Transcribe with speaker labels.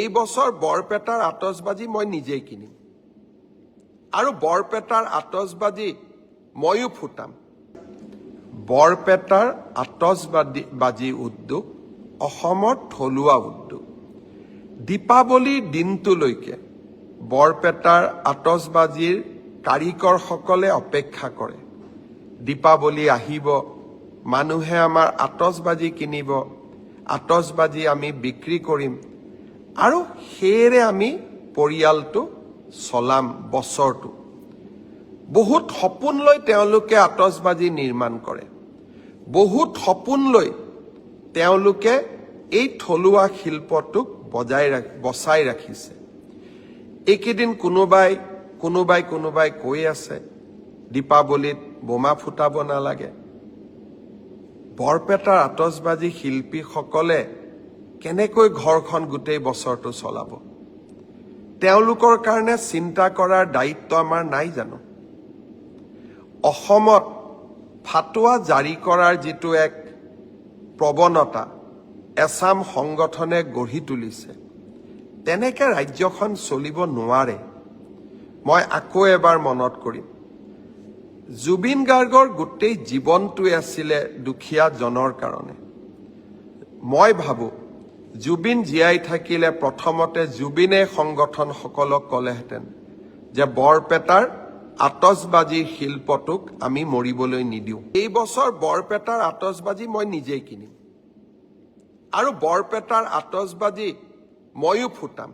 Speaker 1: এই বছৰ বৰপেটাৰ আতচবাজি মই নিজেই কিনিম আৰু বৰপেটাৰ আতচবাজি ময়ো ফুটাম। বৰপেটাৰ আতচবাজি উদ্যোগ অসমৰ থলুৱা উদ্যোগ। দীপাৱলীৰ দিনটোলৈকে বৰপেটাৰ আতচবাজিৰ কাৰিকৰসকলে অপেক্ষা কৰে। দীপাৱলী আহিব, মানুহে আমাৰ আতচবাজি কিনিব, আতচবাজি আমি বিক্ৰী কৰিম আৰু সেয়েৰে আমি পৰিয়ালটো চলাম বছৰটো। বহুত সপোন লৈ তেওঁলোকে আতচবাজি নিৰ্মাণ কৰে। বহুত সপোন লৈ তেওঁলোকে এই থলুৱা শিল্পটোক বচাই ৰাখিছে। এইকেইদিন কোনোবাই কৈ আছে দীপাৱলীত বোমা ফুটাব নালাগে। বৰপেটাৰ আতচবাজি শিল্পীসকলে কেনেকৈ ঘৰখন গোটেই বছৰটো চলাব? তেওঁলোকৰ কাৰণে চিন্তা কৰাৰ দায়িত্ব আমাৰ নাই জানো? অসমত ফাটুৱা জাৰি কৰাৰ যিটো এক প্ৰৱণতা এছাম সংগঠনে গঢ়ি তুলিছে, তেনেকে ৰাজ্যখন চলিব নোৱাৰে। মই আকৌ এবাৰ মনত কৰিম, জুবিন গাৰ্গৰ গোটেই জীৱনটোৱে আছিলে দুখীয়া জনৰ কাৰণে। মই ভাবো জুবিন জীয়াই থাকিলে প্ৰথমতে জুবিনে সংগঠনসকলক ক'লেহেঁতেন যে বৰপেটাৰ আতচবাজি শিল্পটোক আমি মৰিবলৈ নিদিওঁ। এই বছৰ বৰপেটাৰ আতচবাজি মই নিজেই কিনিম আৰু বৰপেটাৰ আতচবাজি ময়ো ফুটাম।